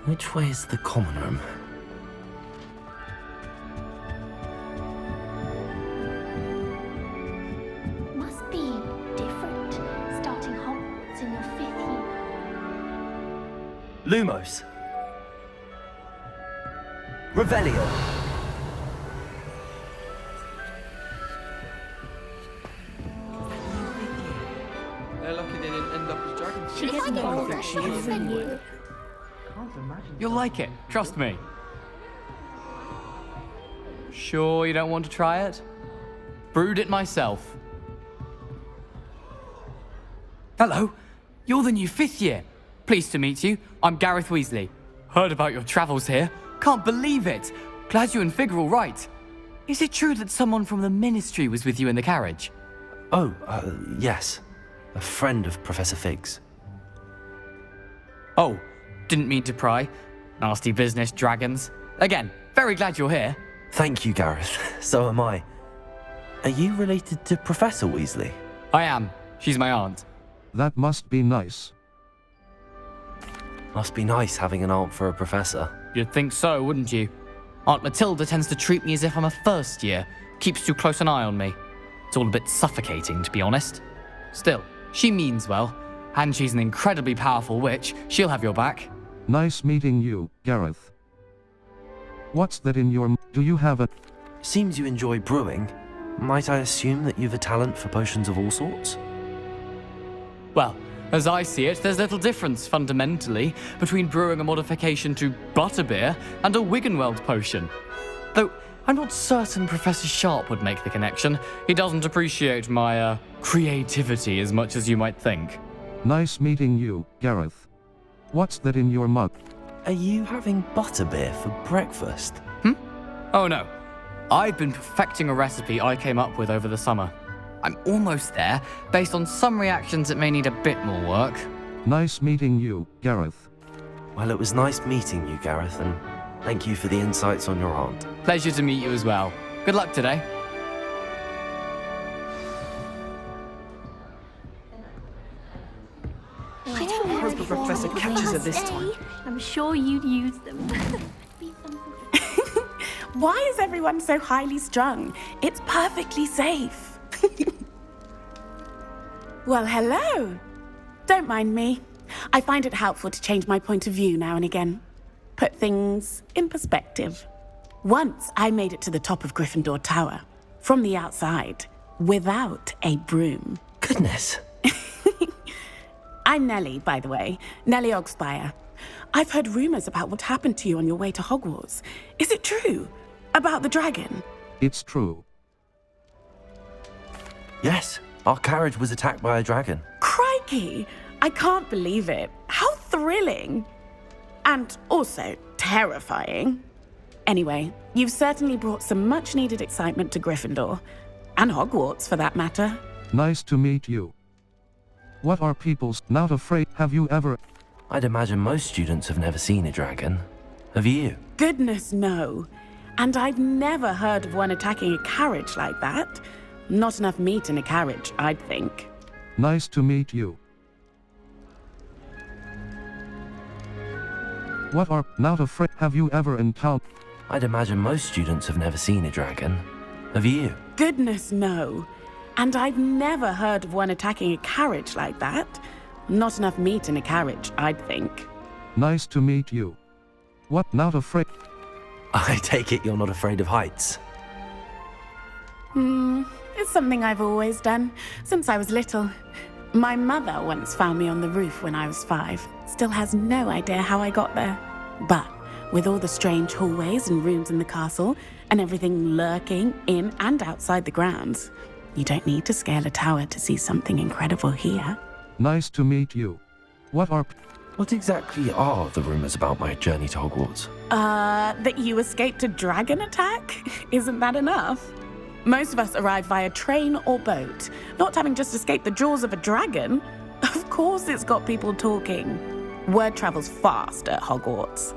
Which way is the common room? Must be different, starting Hogwarts in your 5th year. Lumos. Revelio. They're lucky they didn't end up as dragons. She gets older, she is than you. You'll like it, trust me. Sure you don't want to try it? Brewed it myself. Hello, you're the new 5th year. Pleased to meet you. I'm Gareth Weasley. Heard about your travels here. Can't believe it. Glad you and Fig are all right. Is it true that someone from the Ministry was with you in the carriage? Oh, yes. A friend of Professor Fig's. Oh, didn't mean to pry. Nasty business, dragons. Again, very glad you're here. Thank you, Gareth. So am I. Are you related to Professor Weasley? I am. She's my aunt. That must be nice. Must be nice having an aunt for a professor. You'd think so, wouldn't you? Aunt Matilda tends to treat me as if I'm a first year. Keeps too close an eye on me. It's all a bit suffocating, to be honest. Still, she means well. And she's an incredibly powerful witch. She'll have your back. Nice meeting you, Gareth. What's that in your... Do you have a... Seems you enjoy brewing. Might I assume that you've a talent for potions of all sorts? Well, as I see it, there's little difference, fundamentally, between brewing a modification to butterbeer and a Wiggenweld potion. Though, I'm not certain Professor Sharp would make the connection. He doesn't appreciate my, creativity as much as you might think. Nice meeting you, Gareth. What's that in your mug? Are you having butterbeer for breakfast? Oh no. I've been perfecting a recipe I came up with over the summer. I'm almost there. Based on some reactions, it may need a bit more work. Nice meeting you, Gareth. Well, it was nice meeting you, Gareth, and thank you for the insights on your aunt. Pleasure to meet you as well. Good luck today. I don't know hope the professor catches her this time. I'm sure you'd use them. Why is everyone so highly strung? It's perfectly safe. Well, hello. Don't mind me. I find it helpful to change my point of view now and again. Put things in perspective. Once I made it to the top of Gryffindor Tower, from the outside, without a broom. Goodness. I'm Nellie, by the way. Nellie Ogspire. I've heard rumors about what happened to you on your way to Hogwarts. Is it true? About the dragon? It's true. Yes, our carriage was attacked by a dragon. Crikey! I can't believe it. How thrilling! And also terrifying. Anyway, you've certainly brought some much-needed excitement to Gryffindor. And Hogwarts, for that matter. Nice to meet you. What are people's not afraid? Have you ever... I'd imagine most students have never seen a dragon. Have you? Goodness, no. And I've never heard of one attacking a carriage like that. Not enough meat in a carriage, I'd think. Nice to meet you. What are not afraid? Have you ever encountered... I'd imagine most students have never seen a dragon. Have you? Goodness, no. And I've never heard of one attacking a carriage like that. Not enough meat in a carriage, I'd think. Nice to meet you. What not afraid? I take it you're not afraid of heights. It's something I've always done, since I was little. My mother once found me on the roof when I was 5. Still has no idea how I got there. But with all the strange hallways and rooms in the castle, and everything lurking in and outside the grounds, you don't need to scale a tower to see something incredible here. Nice to meet you. What are... What exactly are the rumors about my journey to Hogwarts? That you escaped a dragon attack? Isn't that enough? Most of us arrive via train or boat, not having just escaped the jaws of a dragon. Of course it's got people talking. Word travels fast at Hogwarts.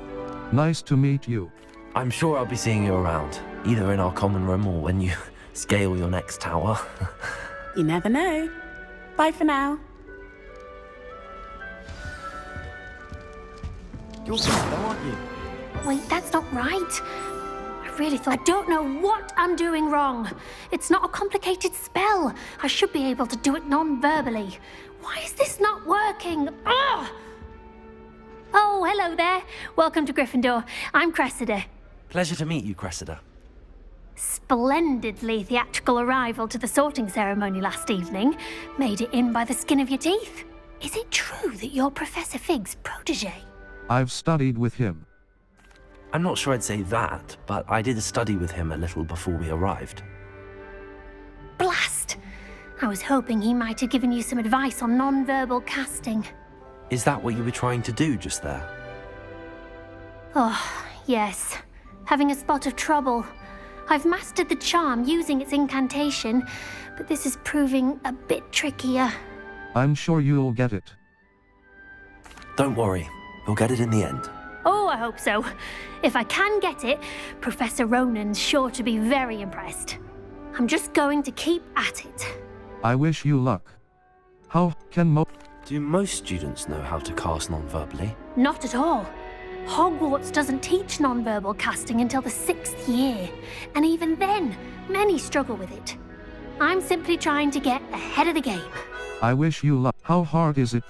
Nice to meet you. I'm sure I'll be seeing you around, either in our common room or when you scale your next tower. You never know. Bye for now. You're good though, aren't you? Wait, that's not right. I really thought. I don't know what I'm doing wrong. It's not a complicated spell. I should be able to do it non-verbally. Why is this not working? Ugh! Oh, hello there. Welcome to Gryffindor. I'm Cressida. Pleasure to meet you, Cressida. Splendidly theatrical arrival to the sorting ceremony last evening. Made it in by the skin of your teeth. Is it true that you're Professor Fig's protege? I've studied with him. I'm not sure I'd say that, but I did study with him a little before we arrived. Blast! I was hoping he might have given you some advice on non-verbal casting. Is that what you were trying to do just there? Oh, yes. Having a spot of trouble. I've mastered the charm using its incantation, but this is proving a bit trickier. I'm sure you'll get it. Don't worry, you'll get it in the end. Oh, I hope so. If I can get it, Professor Ronan's sure to be very impressed. I'm just going to keep at it. I wish you luck. How can Do most students know how to cast non-verbally? Not at all. Hogwarts doesn't teach non-verbal casting until the 6th year, and even then, many struggle with it. I'm simply trying to get ahead of the game. I wish you luck. How hard is it?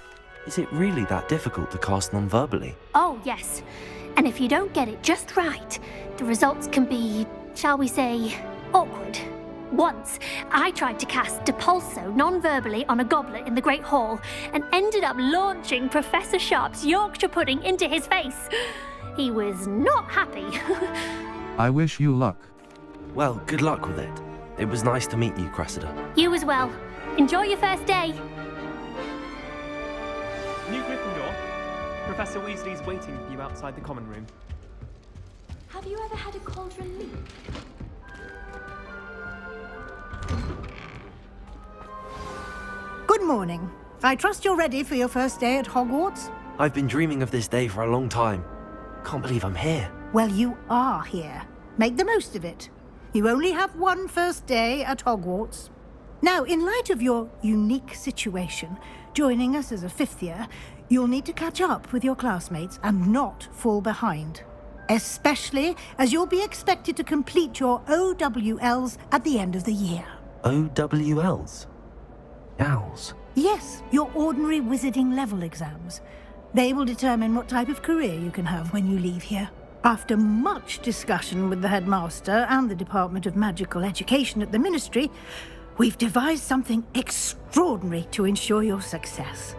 Is it really that difficult to cast non-verbally? Oh, yes. And if you don't get it just right, the results can be, shall we say, awkward. Once, I tried to cast Depulso non-verbally on a goblet in the Great Hall and ended up launching Professor Sharp's Yorkshire pudding into his face. He was not happy. I wish you luck. Well, good luck with it. It was nice to meet you, Cressida. You as well. Enjoy your first day. New Gryffindor, Professor Weasley's waiting for you outside the common room. Have you ever had a cauldron leak? Good morning. I trust you're ready for your first day at Hogwarts? I've been dreaming of this day for a long time. Can't believe I'm here. Well, you are here. Make the most of it. You only have one first day at Hogwarts. Now, in light of your unique situation, joining us as a 5th year, you'll need to catch up with your classmates and not fall behind. Especially as you'll be expected to complete your OWLs at the end of the year. OWLs? Owls? Yes, your ordinary wizarding level exams. They will determine what type of career you can have when you leave here. After much discussion with the headmaster and the Department of Magical Education at the Ministry, we've devised something extraordinary to ensure your success.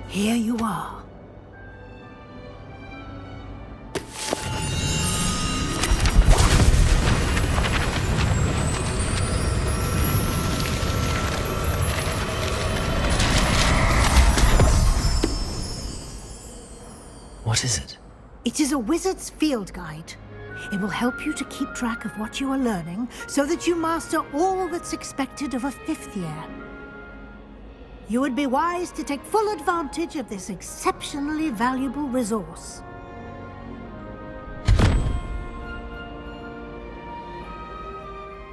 Here you are. What is it? It is a wizard's field guide. It will help you to keep track of what you are learning so that you master all that's expected of a 5th year. You would be wise to take full advantage of this exceptionally valuable resource.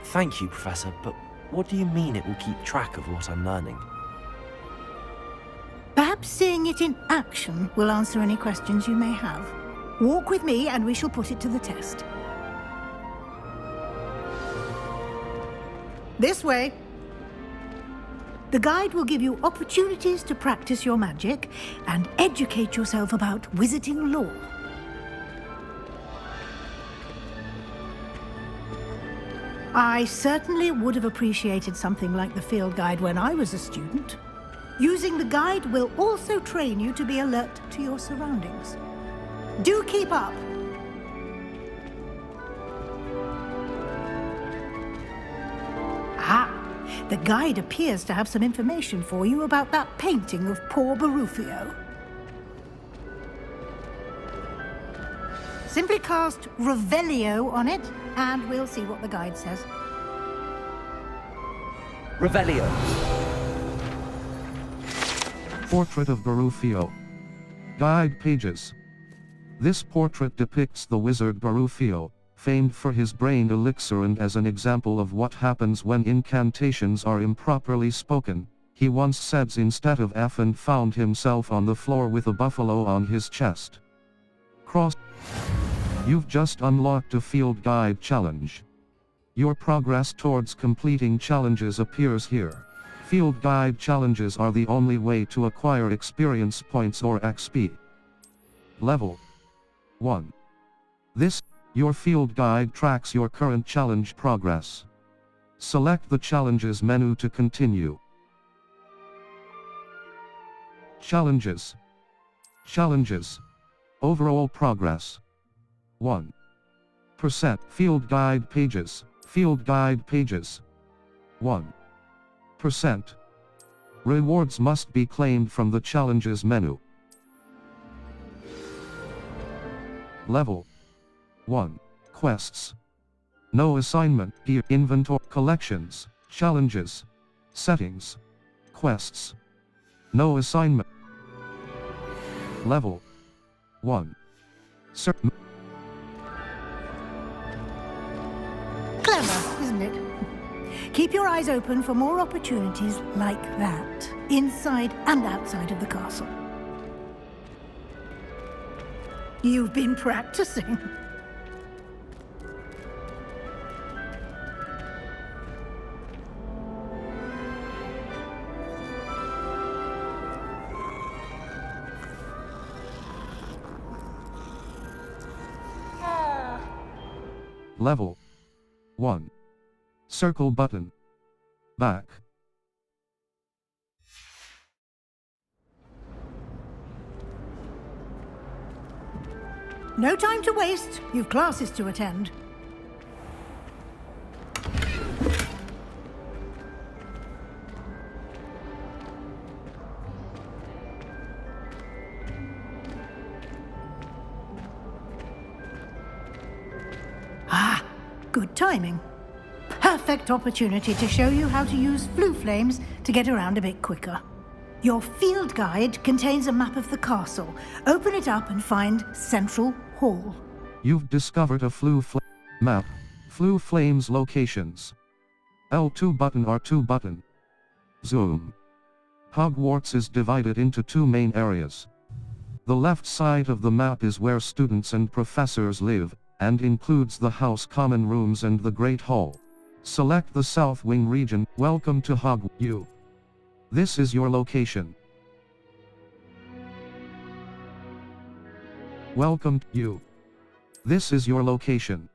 Thank you, Professor, but what do you mean it will keep track of what I'm learning? Perhaps seeing it in action will answer any questions you may have. Walk with me and we shall put it to the test. This way. The guide will give you opportunities to practice your magic and educate yourself about wizarding lore. I certainly would have appreciated something like the field guide when I was a student. Using the guide will also train you to be alert to your surroundings. Do keep up. Ah, the guide appears to have some information for you about that painting of poor Barufio. Simply cast Revelio on it, and we'll see what the guide says. Revelio. Portrait of Barufio. Guide pages. This portrait depicts the wizard Barufio, famed for his brain elixir, and as an example of what happens when incantations are improperly spoken, he once said instead of F and found himself on the floor with a buffalo on his chest. Cross. You've just unlocked a field guide challenge. Your progress towards completing challenges appears here. Field guide challenges are the only way to acquire experience points or XP. Level 1. Your field guide tracks your current challenge progress. Select the challenges menu to continue. Challenges. Overall progress. 1%. Field guide pages. 1%. Rewards must be claimed from the challenges menu. Level 1. Quests. No assignment. Gear. Inventory. Collections. Challenges. Settings. Quests. No assignment. Level 1. Clever, isn't it? Keep your eyes open for more opportunities like that, inside and outside of the castle. You've been practicing. Level 1. Circle button. Back. No time to waste. You've classes to attend. Ah, good timing. Perfect opportunity to show you how to use flue flames to get around a bit quicker. Your field guide contains a map of the castle. Open it up and find Central Hall. You've discovered a flue flame map. Flue flames locations. L2 button R2 button. Zoom. Hogwarts is divided into two main areas. The left side of the map is where students and professors live, and includes the house common rooms and the Great Hall. Select the South Wing region. Welcome to Hogwarts. This is your location. Welcome to This is your location.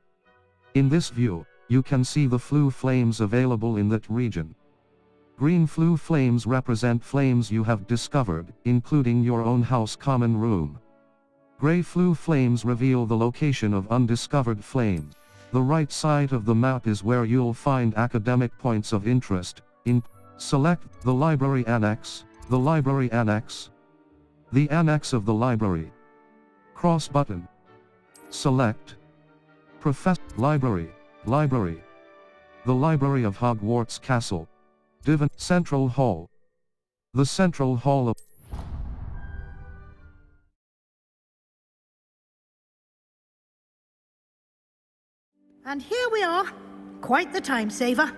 In this view, you can see the flue flames available in that region. Green flue flames represent flames you have discovered, including your own house common room. Gray flue flames reveal the location of undiscovered flames. The right side of the map is where you'll find academic points of interest. Select the library annex, the library annex. The annex of the library. Cross button. Select. Library. The Library of Hogwarts Castle. Divan. Central Hall. The Central Hall of... And here we are. Quite the time saver.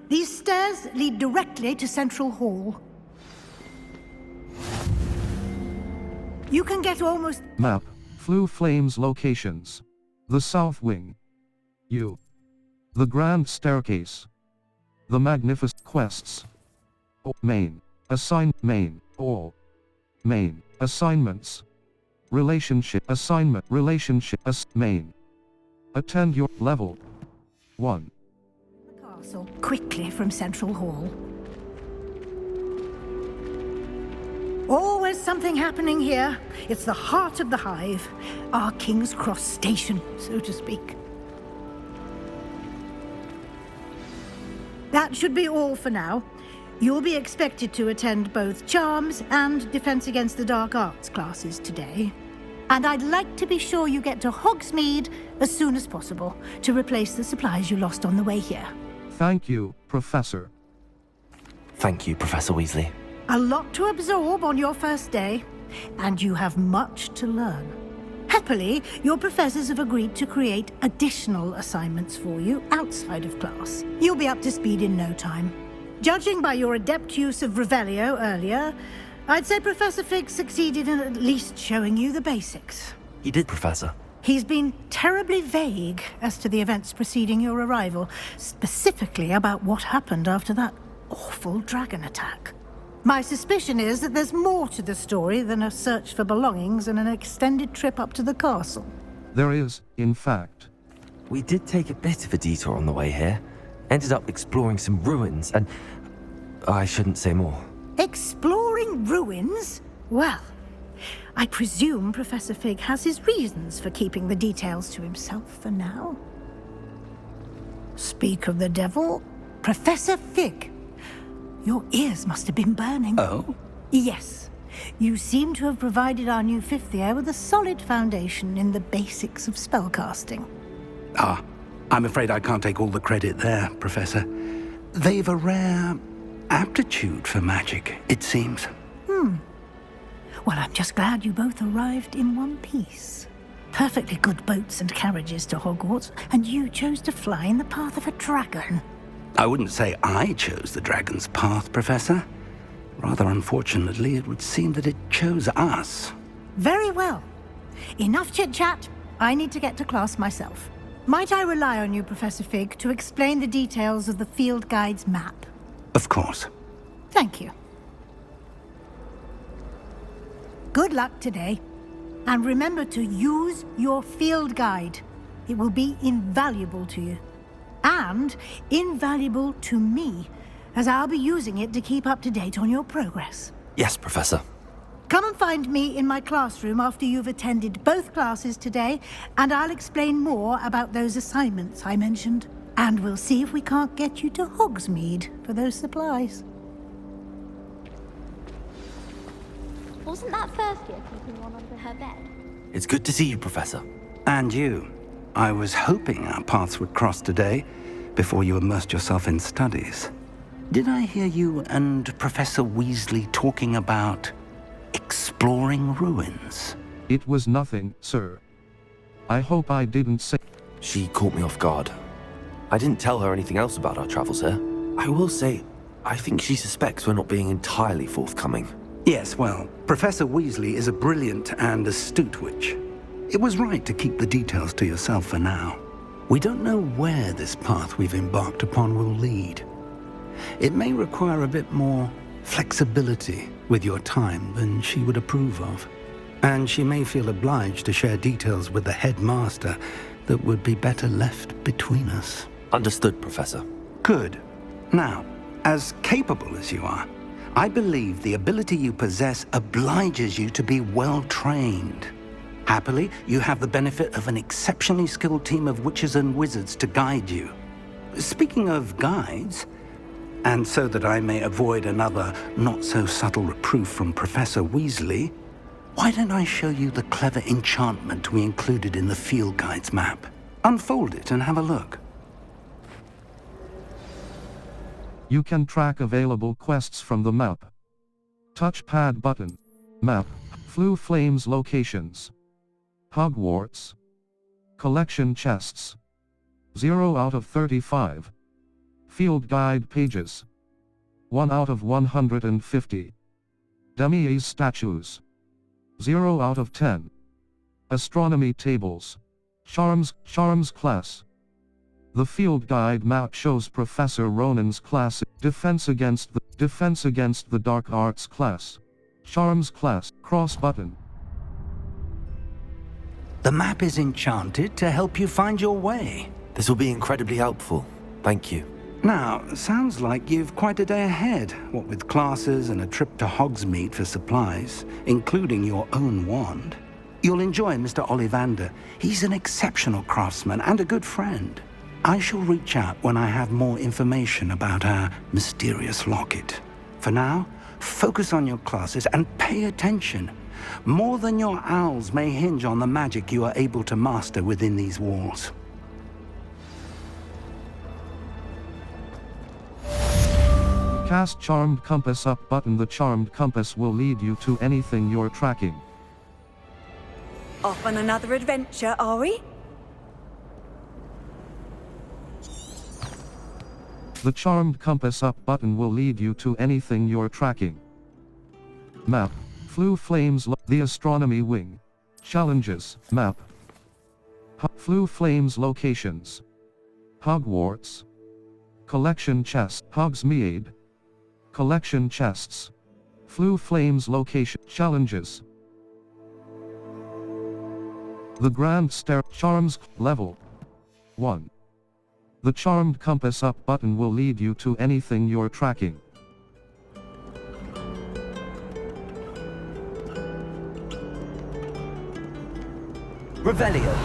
These stairs lead directly to Central Hall. You can get almost... Map. Flue flames locations. The South Wing. The Grand Staircase. The Magnificent Quests. Main. All. Main. Assignments. Relationship. Assignment. Relationship. Main. Attend your level 1. The castle quickly from Central Hall. Always something happening here. It's the heart of the hive. Our King's Cross station, so to speak. That should be all for now. You'll be expected to attend both Charms and Defense Against the Dark Arts classes today. And I'd like to be sure you get to Hogsmeade as soon as possible to replace the supplies you lost on the way here. Thank you, Professor. Thank you, Professor Weasley. A lot to absorb on your first day, and you have much to learn. Happily, your professors have agreed to create additional assignments for you outside of class. You'll be up to speed in no time. Judging by your adept use of Revelio earlier, I'd say Professor Fig succeeded in at least showing you the basics. He did, Professor. He's been terribly vague as to the events preceding your arrival, specifically about what happened after that awful dragon attack. My suspicion is that there's more to the story than a search for belongings and an extended trip up to the castle. There is, in fact. We did take a bit of a detour on the way here. Ended up exploring some ruins, and I shouldn't say more. Exploring ruins? Well, I presume Professor Fig has his reasons for keeping the details to himself for now. Speak of the devil, Professor Fig. Your ears must have been burning. Oh? Yes. You seem to have provided our new fifth year with a solid foundation in the basics of spellcasting. Ah, I'm afraid I can't take all the credit there, Professor. They've a rare aptitude for magic, it seems. Well, I'm just glad you both arrived in one piece. Perfectly good boats and carriages to Hogwarts, and you chose to fly in the path of a dragon. I wouldn't say I chose the dragon's path, Professor. Rather unfortunately, it would seem that it chose us. Very well. Enough chit-chat. I need to get to class myself. Might I rely on you, Professor Fig, to explain the details of the field guide's map? Of course. Thank you. Good luck today. And remember to use your field guide. It will be invaluable to you. And invaluable to me, as I'll be using it to keep up to date on your progress. Yes, Professor. Come and find me in my classroom after you've attended both classes today, and I'll explain more about those assignments I mentioned. And we'll see if we can't get you to Hogsmeade for those supplies. Wasn't that first year keeping one under her bed? It's good to see you, Professor. And you. I was hoping our paths would cross today, before you immersed yourself in studies. Did I hear you and Professor Weasley talking about exploring ruins? It was nothing, sir. I hope I didn't say... She caught me off guard. I didn't tell her anything else about our travels here. I will say, I think she suspects we're not being entirely forthcoming. Yes, well, Professor Weasley is a brilliant and astute witch. It was right to keep the details to yourself for now. We don't know where this path we've embarked upon will lead. It may require a bit more flexibility with your time than she would approve of. And she may feel obliged to share details with the headmaster that would be better left between us. Understood, Professor. Good. Now, as capable as you are, I believe the ability you possess obliges you to be well trained. Happily, you have the benefit of an exceptionally skilled team of witches and wizards to guide you. Speaking of guides, and so that I may avoid another not-so-subtle reproof from Professor Weasley, why don't I show you the clever enchantment we included in the field guide's map? Unfold it and have a look. You can track available quests from the map. Touchpad button. Map. Flue Flames locations. Hogwarts. Collection chests. 0 out of 35. Field guide pages. 1 out of 150. Demi-Eze statues. 0 out of 10. Astronomy tables. Charms class. The field guide map shows Professor Ronan's class, Defense Against the Dark Arts class. Charms class, cross button. The map is enchanted to help you find your way. This will be incredibly helpful. Thank you. Now, sounds like you've quite a day ahead, what with classes and a trip to Hogsmeade for supplies, including your own wand. You'll enjoy Mr. Ollivander. He's an exceptional craftsman and a good friend. I shall reach out when I have more information about our mysterious locket. For now, focus on your classes and pay attention. More than your owls may hinge on the magic you are able to master within these walls. Cast Charmed Compass up button. The Charmed Compass will lead you to anything you're tracking. Off on another adventure, are we? The charmed compass up button will lead you to anything you're tracking. Map. Flu Flames the Astronomy Wing. Challenges. Map. Flu Flames locations. Hogwarts. Collection chest. Hogsmeade. Collection chests. Flu Flames location. Challenges. The Grand Stair. Charms. Level 1. The charmed compass up button will lead you to anything you're tracking. Revelio.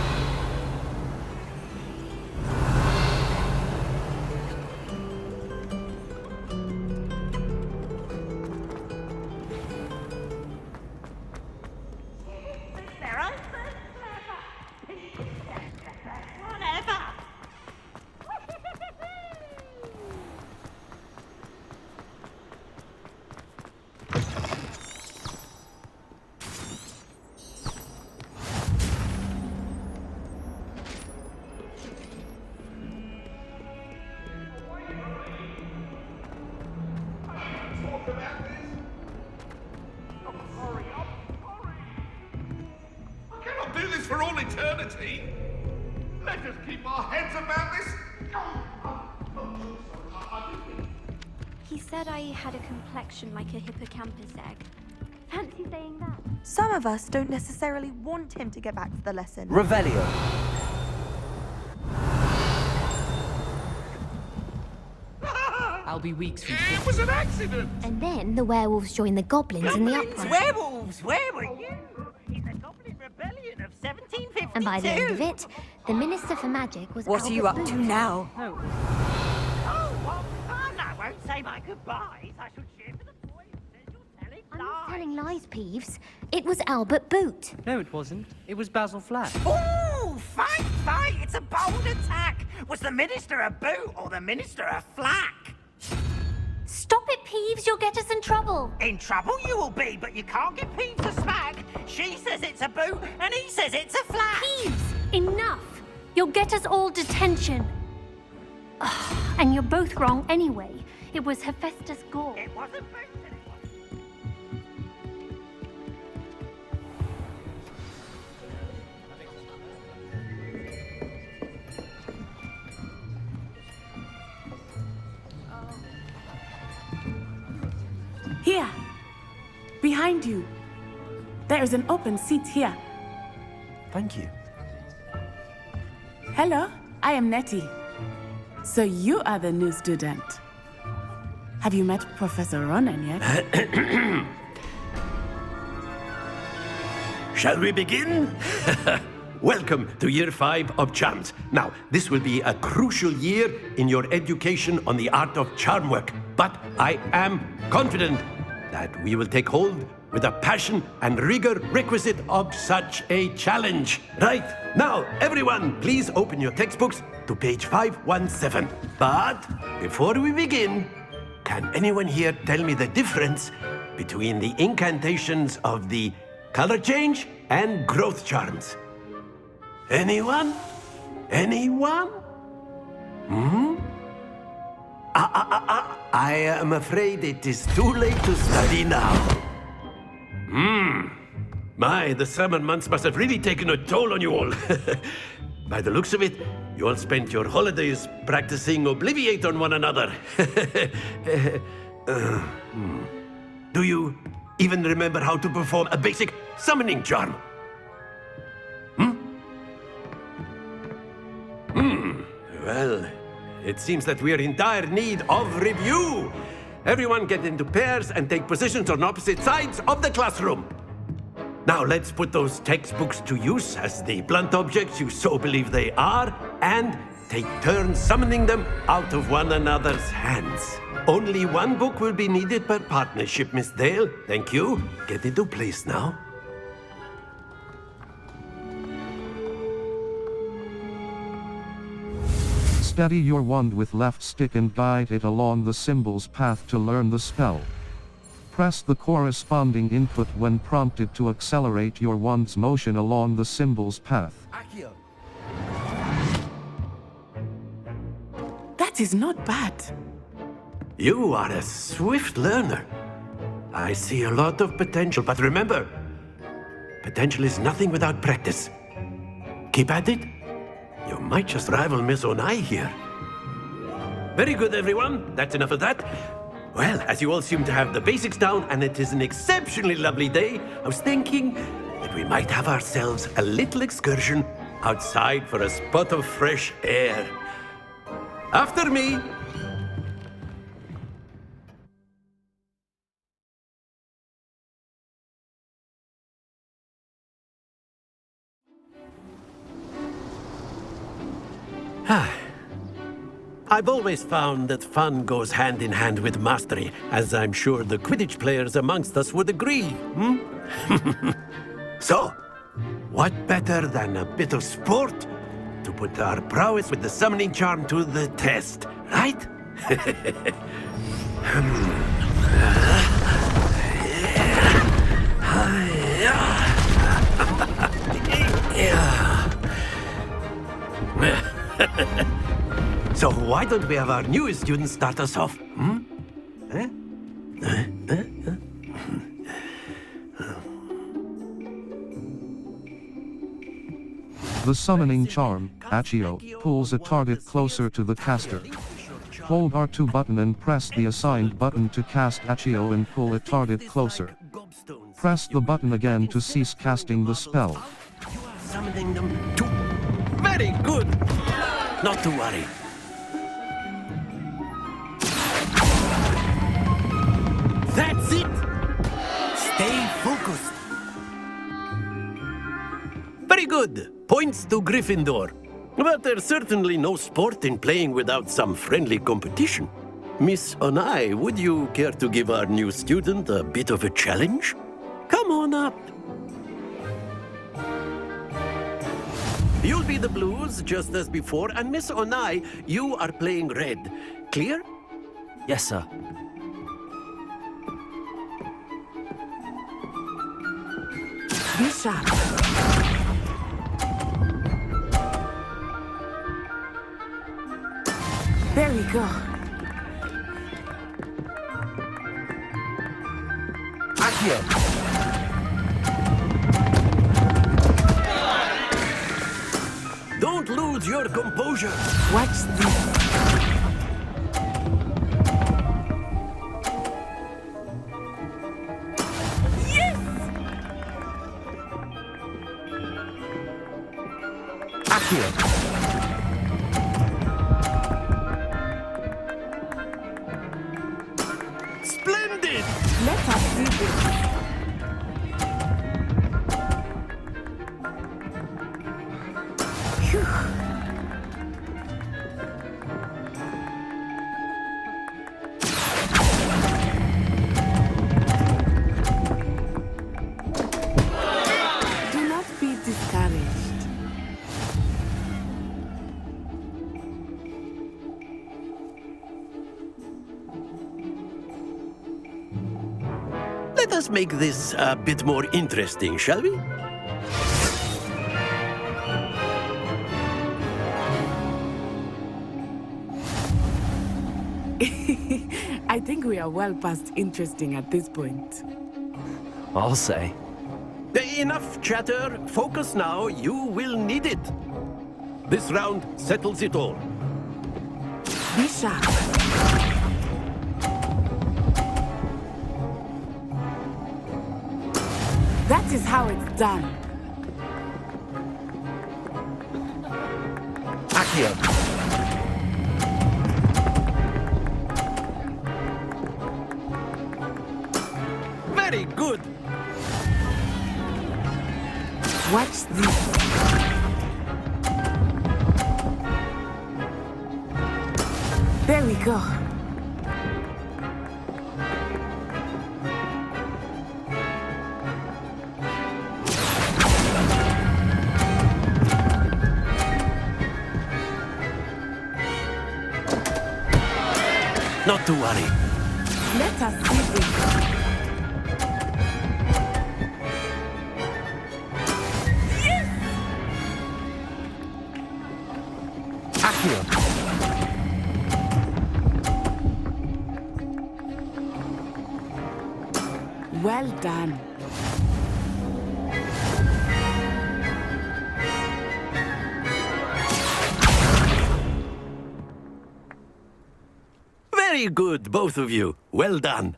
Do this for all eternity. Let us keep our heads about this. He said I had a complexion like a hippocampus egg. Fancy saying that? Some of us don't necessarily want him to get back to the lesson. Revelio. I'll be weeks from It was an accident. And then the werewolves join the goblins in the uproar. Werewolves, where were you? In the Goblin Rebellion of 1752. And by the end of it, the Minister for Magic was What are you up to now? Oh, what fun! I won't say my goodbyes. I shall cheer for the boy who says you're telling I'm lies. not telling lies, Peeves. It was Albert Boot. No, it wasn't. It was Basil Flack. Ooh, fight, fight! It's a bold attack. Was the Minister a boot or the Minister a flack? Stop it, Peeves. You'll get us in trouble. In trouble you will be, but you can't give Peeves a smack. She says it's a boot, and he says it's a flack. Peeves, enough. You'll get us all detention. Ugh, and you're both wrong anyway. It was Hephaestus Gore. It wasn't boot, and it wasn't. Here. Behind you. There is an open seat here. Thank you. Hello, I am Nettie. So you are the new student. Have you met Professor Ronan yet? Shall we begin? Welcome to Year 5 of Charms. Now, this will be a crucial year in your education on the art of charm work. But I am confident that we will take hold with the passion and rigor requisite of such a challenge. Right, now, everyone, please open your textbooks to page 517. But before we begin, can anyone here tell me the difference between the incantations of the color change and growth charms? Anyone? Anyone? I am afraid it is too late to study now. My, the summer months must have really taken a toll on you all. By the looks of it, you all spent your holidays practicing Obliviate on one another. Do you even remember how to perform a basic summoning charm? Well, it seems that we are in dire need of review. Everyone get into pairs and take positions on opposite sides of the classroom. Now let's put those textbooks to use as the blunt objects you so believe they are, and take turns summoning them out of one another's hands. Only one book will be needed per partnership, Miss Dale. Thank you. Get into place now. Steady your wand with left stick and guide it along the symbol's path to learn the spell. Press the corresponding input when prompted to accelerate your wand's motion along the symbol's path. That That is not bad. You are a swift learner. I see a lot of potential, but remember, potential is nothing without practice. Keep at it. You might just rival Miss Onai here. Very good, everyone. That's enough of that. Well, as you all seem to have the basics down, and it is an exceptionally lovely day, I was thinking that we might have ourselves a little excursion outside for a spot of fresh air. After me. I've always found that fun goes hand in hand with mastery, as I'm sure the Quidditch players amongst us would agree, So, what better than a bit of sport to put our prowess with the summoning charm to the test, right? So why don't we have our newest student start us off? The summoning charm, Accio, pulls a target closer to the caster. Hold R2 button and press the assigned button to cast Accio and pull a target closer. Press the button again to cease casting the spell. Summoning them to... Very good! Not to worry. That's it! Stay focused. Very good. Points to Gryffindor. But there's certainly no sport in playing without some friendly competition. Miss Onai, would you care to give our new student a bit of a challenge? Come on up. You'll be the blues, just as before, and Miss Onai, you are playing red. Clear? Yes, sir. Be sharp. There we go. Accio! Don't lose your composure. Watch this. Yes! Accio! Splendid! Let us do this. Do not be discouraged. Let us make this a bit more interesting, shall we? I think we are well past interesting at this point. I'll say. Enough chatter. Focus now. You will need it. This round settles it all. Be sharp. That is how it's done. Accio! Very good. Watch this. There we go. Not to worry. Let us see this. Accio! Well done. Very good, both of you. Well done.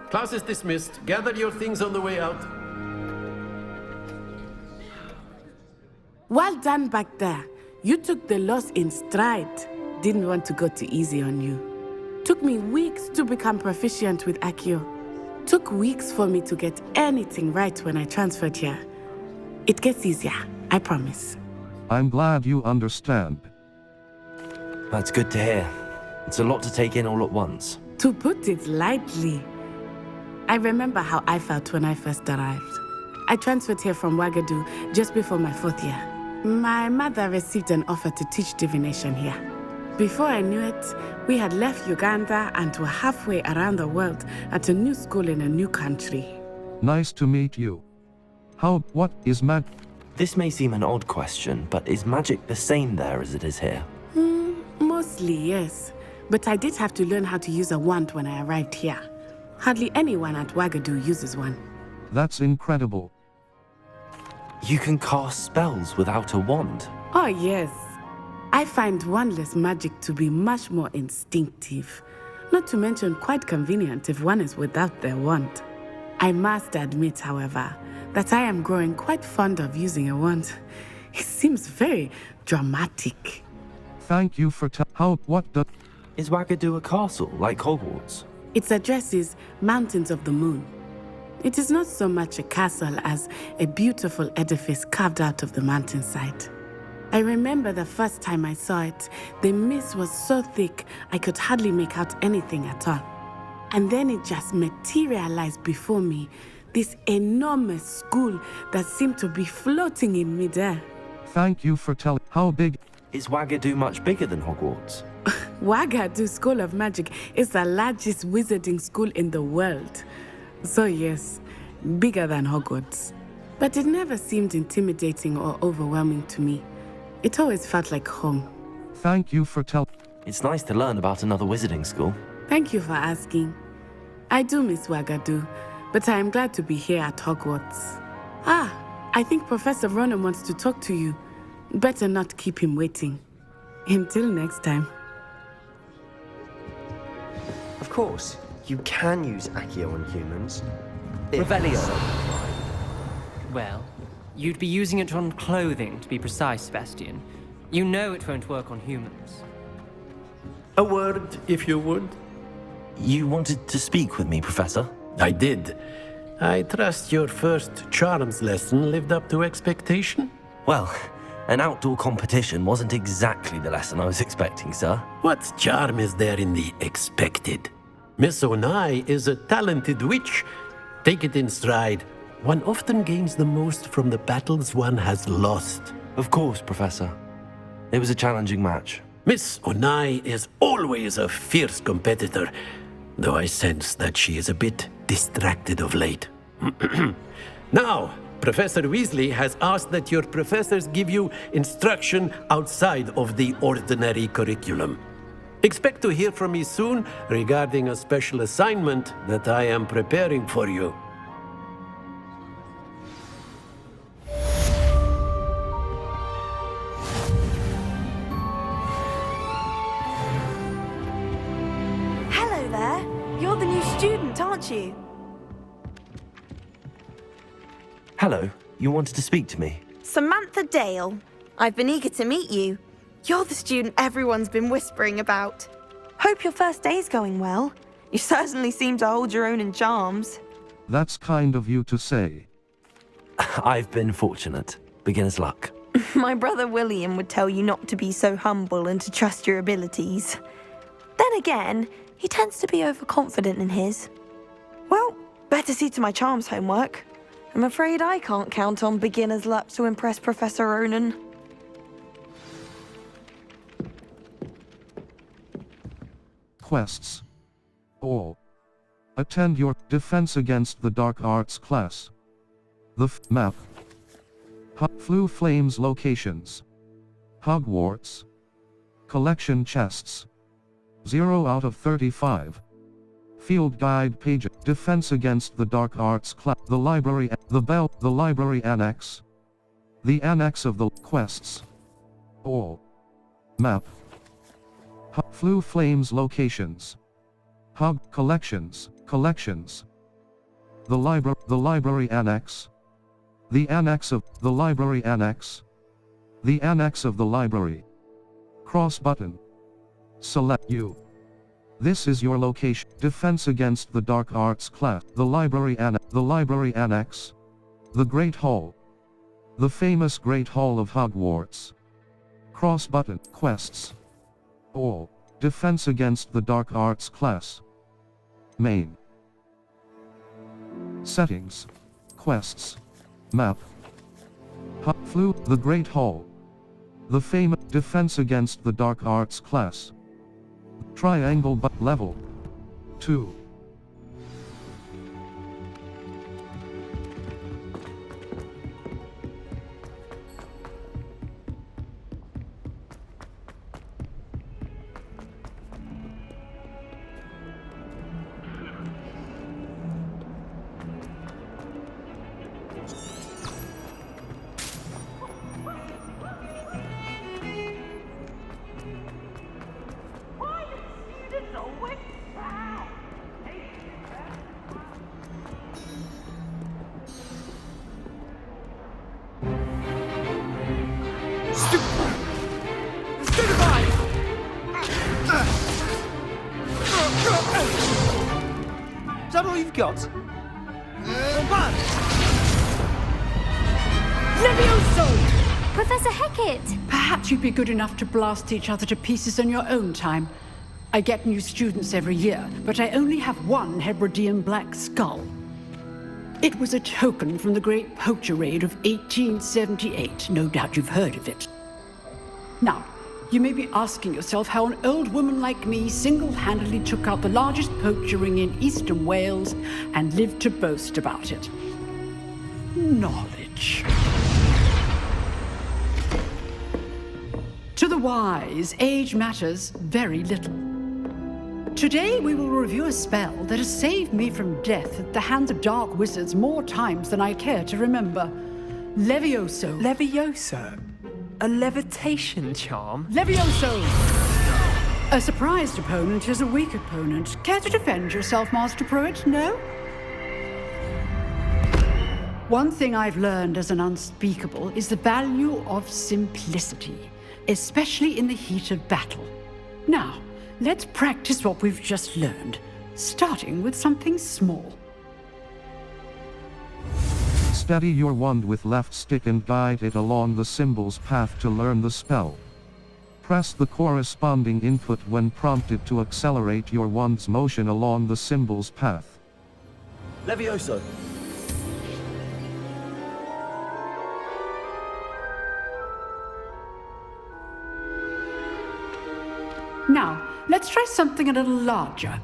Class is dismissed. Gather your things on the way out. Well done back there. You took the loss in stride. Didn't want to go too easy on you. Took me weeks to become proficient with Accio. Took weeks for me to get anything right when I transferred here. It gets easier, I promise. I'm glad you understand. That's good to hear. It's a lot to take in all at once. To put it lightly, I remember how I felt when I first arrived. I transferred here from Ouagadougou just before my 4th year. My mother received an offer to teach divination here. Before I knew it, we had left Uganda and were halfway around the world at a new school in a new country. Nice to meet you. What is magic? This may seem an odd question, but is magic the same there as it is here? Mostly, yes. But I did have to learn how to use a wand when I arrived here. Hardly anyone at Ouagadougou uses one. That's incredible. You can cast spells without a wand? Oh, yes. I find wandless magic to be much more instinctive. Not to mention quite convenient if one is without their wand. I must admit, however, that I am growing quite fond of using a wand. It seems very dramatic. Thank you for Is Ouagadougou a castle, like Hogwarts? Its address is Mountains of the Moon. It is not so much a castle as a beautiful edifice carved out of the mountainside. I remember the first time I saw it, the mist was so thick I could hardly make out anything at all. And then it just materialized before me, this enormous school that seemed to be floating in midair. Thank you for telling. How big? Is Ouagadougou much bigger than Hogwarts? Ouagadougou School of Magic is the largest wizarding school in the world. So yes, bigger than Hogwarts. But it never seemed intimidating or overwhelming to me. It always felt like home. Thank you for telling. It's nice to learn about another wizarding school. Thank you for asking. I do miss Ouagadougou, but I am glad to be here at Hogwarts. I think Professor Ronan wants to talk to you. Better not keep him waiting. Until next time. Of course, you can use Accio on humans. Revelio. Well, you'd be using it on clothing, to be precise, Sebastian. You know it won't work on humans. A word, if you would. You wanted to speak with me, Professor? I did. I trust your first charms lesson lived up to expectation? Well, an outdoor competition wasn't exactly the lesson I was expecting, sir. What charm is there in the expected? Miss Onai is a talented witch. Take it in stride. One often gains the most from the battles one has lost. Of course, Professor. It was a challenging match. Miss Onai is always a fierce competitor, though I sense that she is a bit distracted of late. Now, Professor Weasley has asked that your professors give you instruction outside of the ordinary curriculum. Expect to hear from me soon regarding a special assignment that I am preparing for you. Hello there. You're the new student, aren't you? Hello, you wanted to speak to me? Samantha Dale. I've been eager to meet you. You're the student everyone's been whispering about. Hope your first day's going well. You certainly seem to hold your own in charms. That's kind of you to say. I've been fortunate. Beginner's luck. My brother William would tell you not to be so humble and to trust your abilities. Then again, he tends to be overconfident in his. Well, better see to my charms homework. I'm afraid I can't count on beginner's luck to impress Professor Ronan. Quests. All. Attend your Defense Against the Dark Arts class. The map. Flu Flames locations. Hogwarts. Collection chests. 0 out of 35. Field guide page. Defense against the dark arts class. The library. The bell. The library annex. The annex of the quests. All. Map. Flu Flames locations. Hog collections. Collections. The library annex. The annex of the library annex. The annex of the library. Cross button. Select U. This is your location. Defense against the dark arts class. The library annex. The Great Hall. The famous Great Hall of Hogwarts. Cross button. Quests. All. Defense against the dark arts class. Main. Settings. Quests. Map. Flu. The Great Hall. The famous defense against the dark arts class. Triangle but level 2. Is that all you've got? Levioso! Professor Hecat! Perhaps you'd be good enough to blast each other to pieces on your own time. I get new students every year, but I only have one Hebridean black skull. It was a token from the Great Poacher Raid of 1878. No doubt you've heard of it. Now, you may be asking yourself how an old woman like me single-handedly took out the largest poacher ring in eastern Wales and lived to boast about it. Knowledge. To the wise, age matters very little. Today we will review a spell that has saved me from death at the hands of dark wizards more times than I care to remember. Levioso. Levioso? A levitation charm? Levioso! A surprised opponent is a weak opponent. Care to defend yourself, Master Pruitt? No? One thing I've learned as an unspeakable is the value of simplicity, especially in the heat of battle. Now, let's practice what we've just learned, starting with something small. Steady your wand with left stick and guide it along the symbol's path to learn the spell. Press the corresponding input when prompted to accelerate your wand's motion along the symbol's path. Levioso! Now, let's try something a little larger.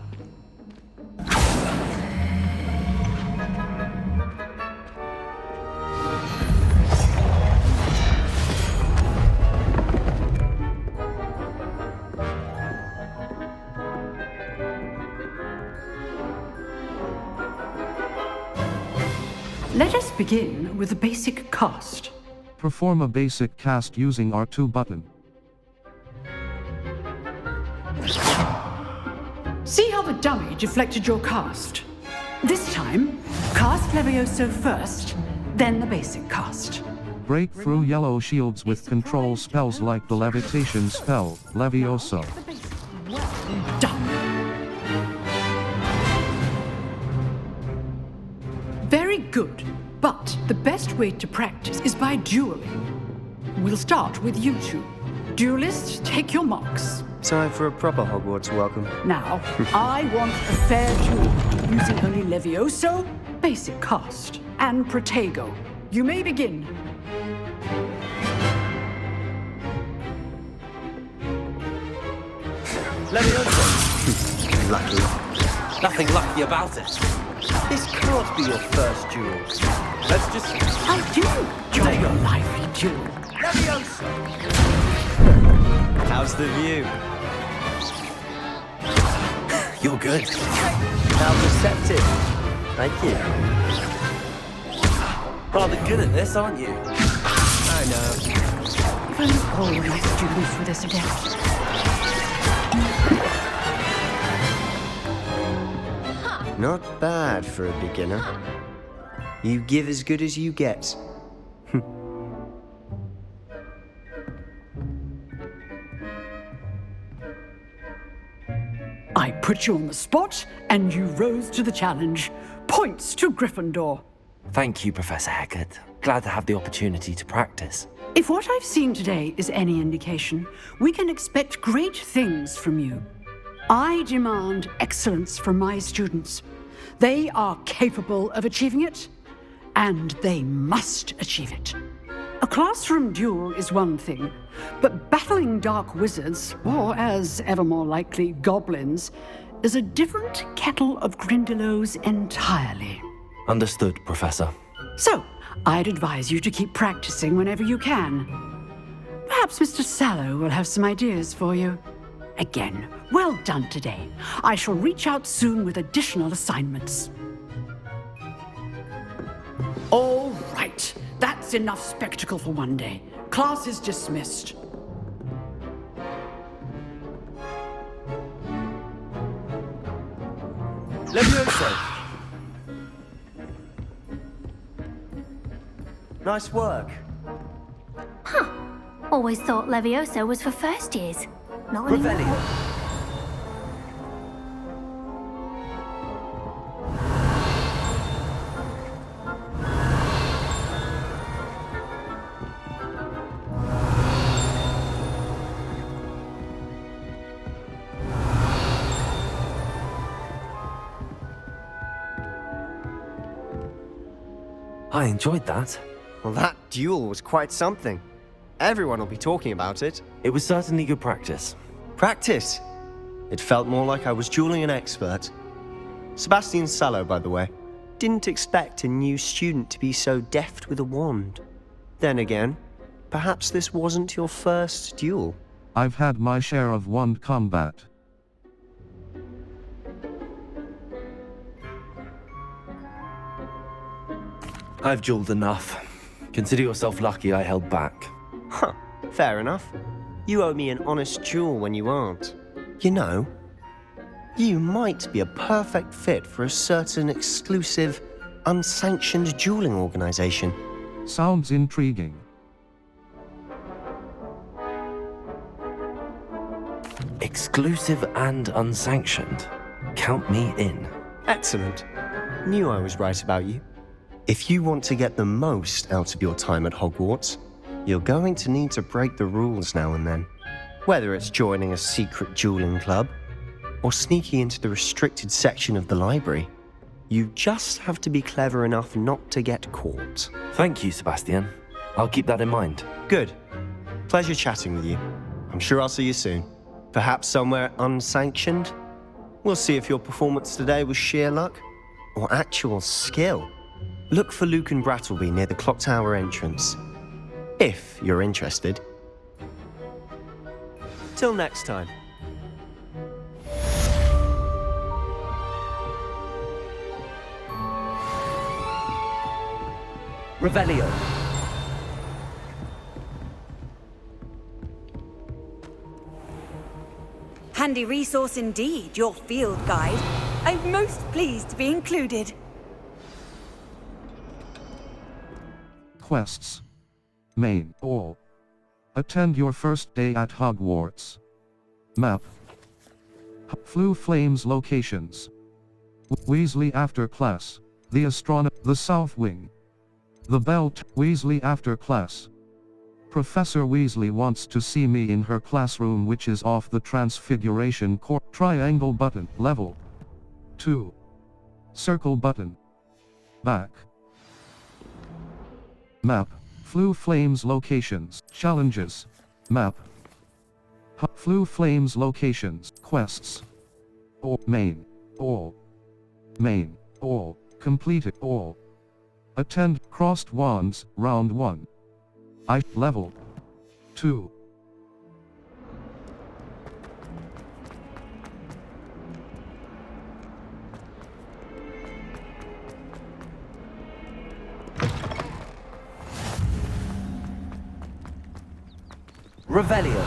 Let us begin with a basic cast. Perform a basic cast using R2 button. See how the dummy deflected your cast? This time, cast Levioso first, then the basic cast. Break through yellow shields with control spells like the levitation spell, Levioso. Done. Very good, but the best way to practice is by dueling. We'll start with you two. Duelists, take your marks. Time for a proper Hogwarts welcome. Now, I want a fair duel, using only Levioso, basic cast, and Protego. You may begin. Levioso. Lucky. Nothing lucky about it. This can't be your first duel. Let's just... I do enjoy your lively duel. Leviosa! How's the view? You're good. How receptive. Thank you. Rather good at this, aren't you? I know. If only all these students were this adept. Not bad for a beginner. You give as good as you get. I put you on the spot, and you rose to the challenge. Points to Gryffindor. Thank you, Professor Hecat. Glad to have the opportunity to practice. If what I've seen today is any indication, we can expect great things from you. I demand excellence from my students. They are capable of achieving it, and they must achieve it. A classroom duel is one thing, but battling dark wizards, or as ever more likely, goblins, is a different kettle of Grindylows entirely. Understood, Professor. So, I'd advise you to keep practicing whenever you can. Perhaps Mr. Sallow will have some ideas for you. Again, well done today. I shall reach out soon with additional assignments. All right, that's enough spectacle for one day. Class is dismissed. Leviosa! Nice work. Huh. Always thought Levioso was for first years. Not anymore. Revelio. I enjoyed that. Well, that duel was quite something. Everyone will be talking about it. It was certainly good practice. Practice? It felt more like I was dueling an expert. Sebastian Sallow, by the way. Didn't expect a new student to be so deft with a wand. Then again, perhaps this wasn't your first duel. I've had my share of wand combat. I've dueled enough. Consider yourself lucky I held back. Huh, fair enough. You owe me an honest duel when you aren't. You know, you might be a perfect fit for a certain exclusive, unsanctioned dueling organization. Sounds intriguing. Exclusive and unsanctioned. Count me in. Excellent. Knew I was right about you. If you want to get the most out of your time at Hogwarts, you're going to need to break the rules now and then. Whether it's joining a secret dueling club, or sneaking into the restricted section of the library, you just have to be clever enough not to get caught. Thank you, Sebastian. I'll keep that in mind. Good. Pleasure chatting with you. I'm sure I'll see you soon. Perhaps somewhere unsanctioned? We'll see if your performance today was sheer luck, or actual skill. Look for Luke and Brattleby near the clock tower entrance, if you're interested. Till next time. Revelio. Handy resource indeed, your field guide. I'm most pleased to be included. Quests. Main. All. Attend your first day at Hogwarts. Map. Floo Flames locations. Weasley after class. The The South Wing. The Belt. Weasley after class. Professor Weasley wants to see me in her classroom, which is off the Transfiguration Court. Triangle button. Level 2. Circle button. Back. Map. Floo Flames locations. Challenges. Map. Floo Flames locations. Quests. All. Main. All. Main. All. Completed. All. Attend Crossed Wands, Round 1. Level 2. Revelio.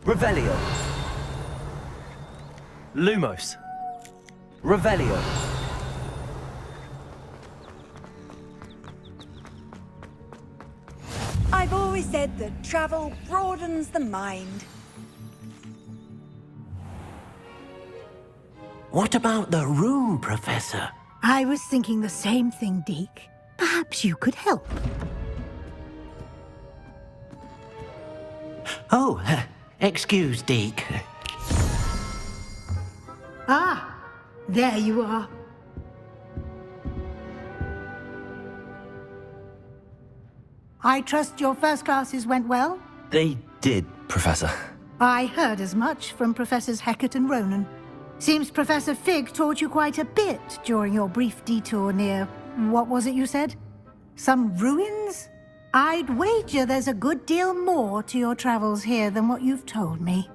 Revelio. Lumos. Revelio. I've always said that travel broadens the mind. What about the room, Professor? I was thinking the same thing, Deke. Perhaps you could help. Oh, excuse, Deke. Ah, there you are. I trust your first classes went well? They did, Professor. I heard as much from Professors Hecat and Ronan. Seems Professor Fig taught you quite a bit during your brief detour near... what was it you said? Some ruins? I'd wager there's a good deal more to your travels here than what you've told me.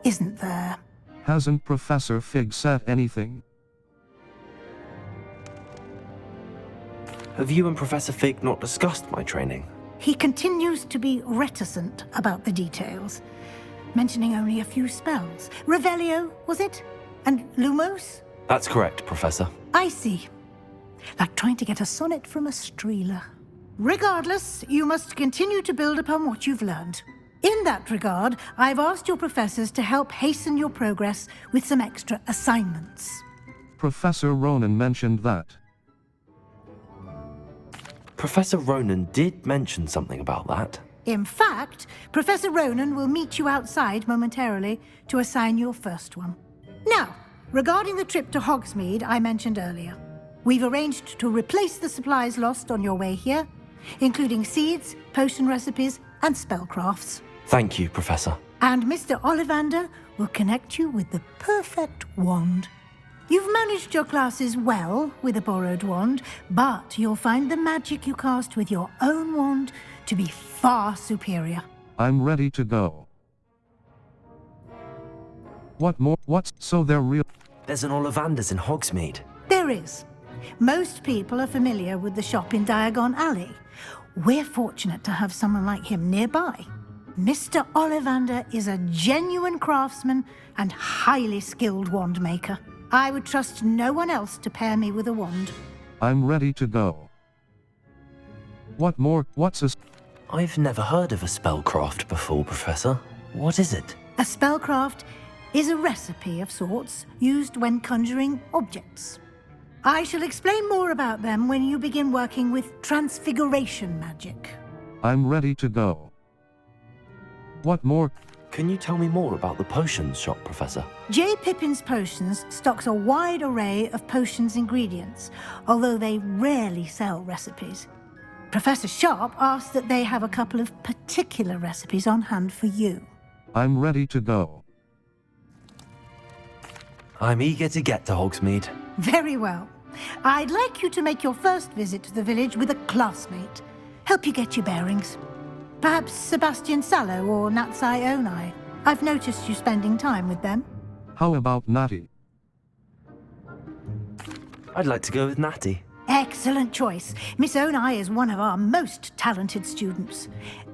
Isn't there? Hasn't Professor Fig said anything? Have you and Professor Fig not discussed my training? He continues to be reticent about the details, mentioning only a few spells. Revelio, was it? And Lumos? That's correct, Professor. I see. Like trying to get a sonnet from a streeler. Regardless, you must continue to build upon what you've learned. In that regard, I've asked your professors to help hasten your progress with some extra assignments. Professor Ronan mentioned that. Professor Ronan did mention something about that. In fact, Professor Ronan will meet you outside momentarily to assign your first one. Now, regarding the trip to Hogsmeade I mentioned earlier, we've arranged to replace the supplies lost on your way here, including seeds, potion recipes, and spellcrafts. Thank you, Professor. And Mr. Ollivander will connect you with the perfect wand. You've managed your classes well with a borrowed wand, but you'll find the magic you cast with your own wand to be far superior. I'm ready to go. What more? So they're real? There's an Ollivander's in Hogsmeade. There is. Most people are familiar with the shop in Diagon Alley. We're fortunate to have someone like him nearby. Mr. Ollivander is a genuine craftsman and highly skilled wand maker. I would trust no one else to pair me with a wand. I'm ready to go. What more? I've never heard of a spellcraft before, Professor. What is it? A spellcraft is a recipe of sorts used when conjuring objects. I shall explain more about them when you begin working with transfiguration magic. I'm ready to go. What more? Can you tell me more about the potions shop, Professor? J. Pippin's Potions stocks a wide array of potions ingredients, although they rarely sell recipes. Professor Sharp asks that they have a couple of particular recipes on hand for you. I'm ready to go. I'm eager to get to Hogsmeade. Very well. I'd like you to make your first visit to the village with a classmate. Help you get your bearings. Perhaps Sebastian Sallow or Natsai Onai. I've noticed you spending time with them. How about Natty? I'd like to go with Natty. Excellent choice. Miss Onai is one of our most talented students.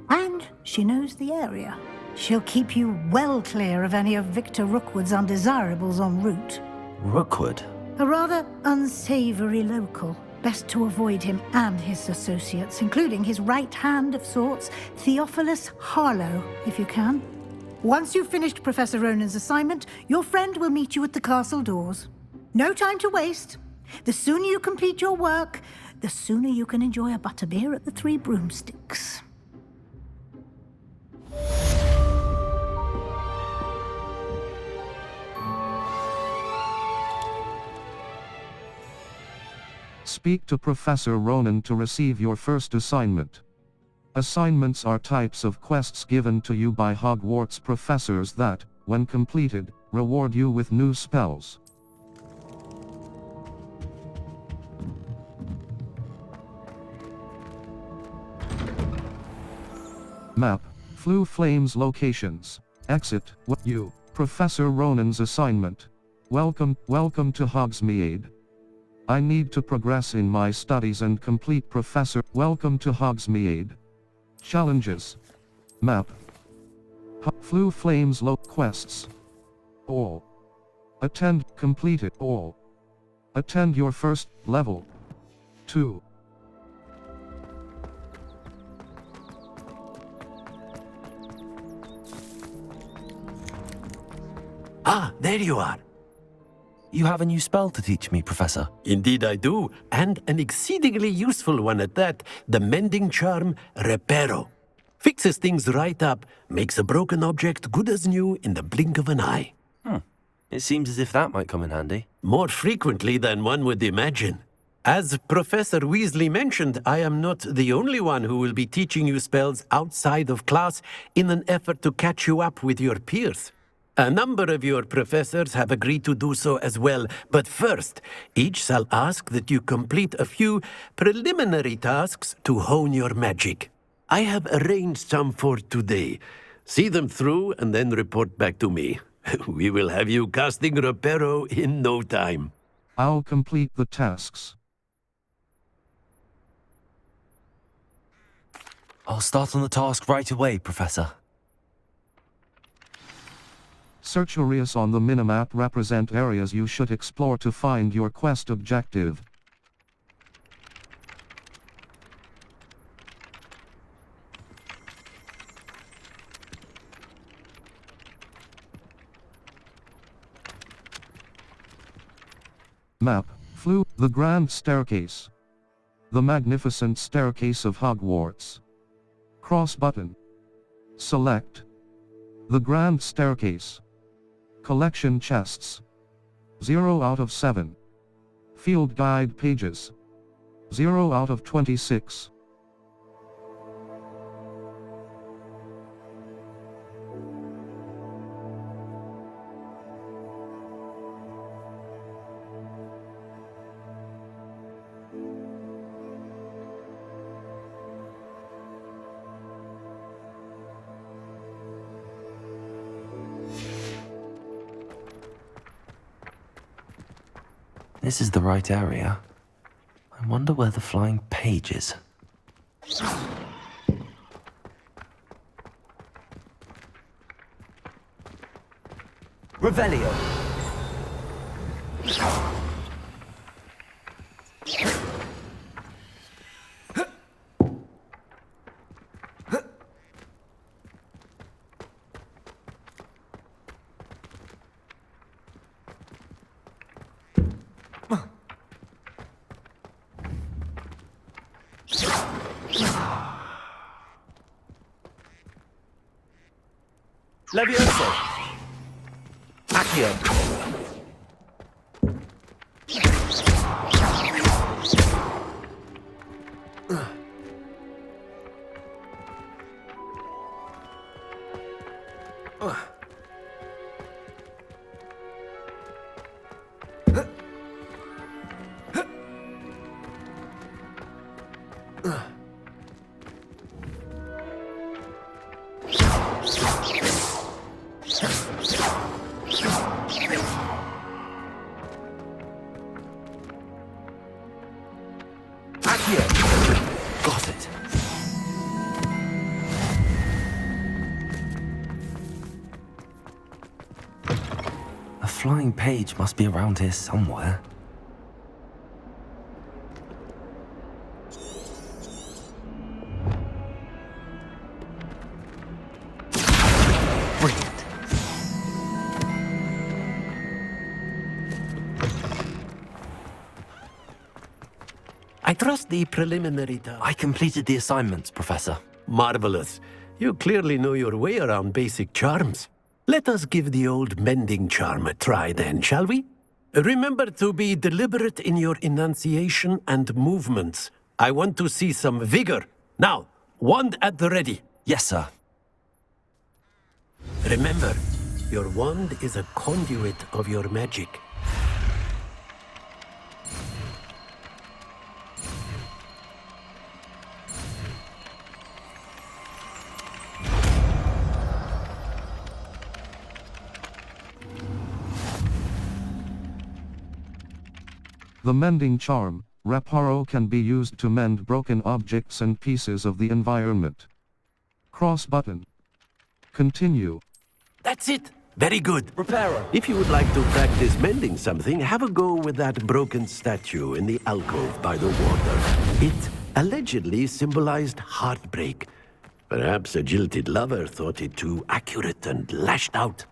And she knows the area. She'll keep you well clear of any of Victor Rookwood's undesirables en route. Rookwood? A rather unsavory local. Best to avoid him and his associates, including his right hand of sorts, Theophilus Harlow, if you can. Once you've finished Professor Ronan's assignment, your friend will meet you at the castle doors. No time to waste. The sooner you complete your work, the sooner you can enjoy a butterbeer at the Three Broomsticks. Speak to Professor Ronan to receive your first assignment. Assignments are types of quests given to you by Hogwarts professors that, when completed, reward you with new spells. Map, Flue Flames locations. Exit, Professor Ronan's assignment. Welcome to Hogsmeade. I need to progress in my studies and complete Welcome to Hogsmeade. Challenges. Map. Flue Flames quests. All. Complete it all. Attend your first level. 2. Ah, there you are. You have a new spell to teach me, Professor. Indeed I do, and an exceedingly useful one at that, the mending charm Reparo. Fixes things right up, makes a broken object good as new in the blink of an eye. It seems as if that might come in handy. More frequently than one would imagine. As Professor Weasley mentioned, I am not the only one who will be teaching you spells outside of class in an effort to catch you up with your peers. A number of your professors have agreed to do so as well, but first, each shall ask that you complete a few preliminary tasks to hone your magic. I have arranged some for today. See them through and then report back to me. We will have you casting Reparo in no time. I'll complete the tasks. I'll start on the task right away, Professor. Search areas on the minimap represent areas you should explore to find your quest objective. Map, Flue, the Grand Staircase. The Magnificent Staircase of Hogwarts. Cross button. Select. The Grand Staircase. Collection chests. 0 out of 7. Field guide pages. 0 out of 26. This is the right area. I wonder where the flying page is. Revelio. Levioso. Accio. Got it. A flying page must be around here somewhere. Brilliant. I I trust the preliminary task. I completed the assignments, Professor. Marvelous. You clearly know your way around basic charms. Let us give the old mending charm a try then, shall we? Remember to be deliberate in your enunciation and movements. I want to see some vigor. Now, wand at the ready. Yes, sir. Remember, your wand is a conduit of your magic. The mending charm, Reparo, can be used to mend broken objects and pieces of the environment. Cross button. Continue. That's it. Very good. Reparo. If you would like to practice mending something, have a go with that broken statue in the alcove by the water. It allegedly symbolized heartbreak. Perhaps a jilted lover thought it too accurate and lashed out.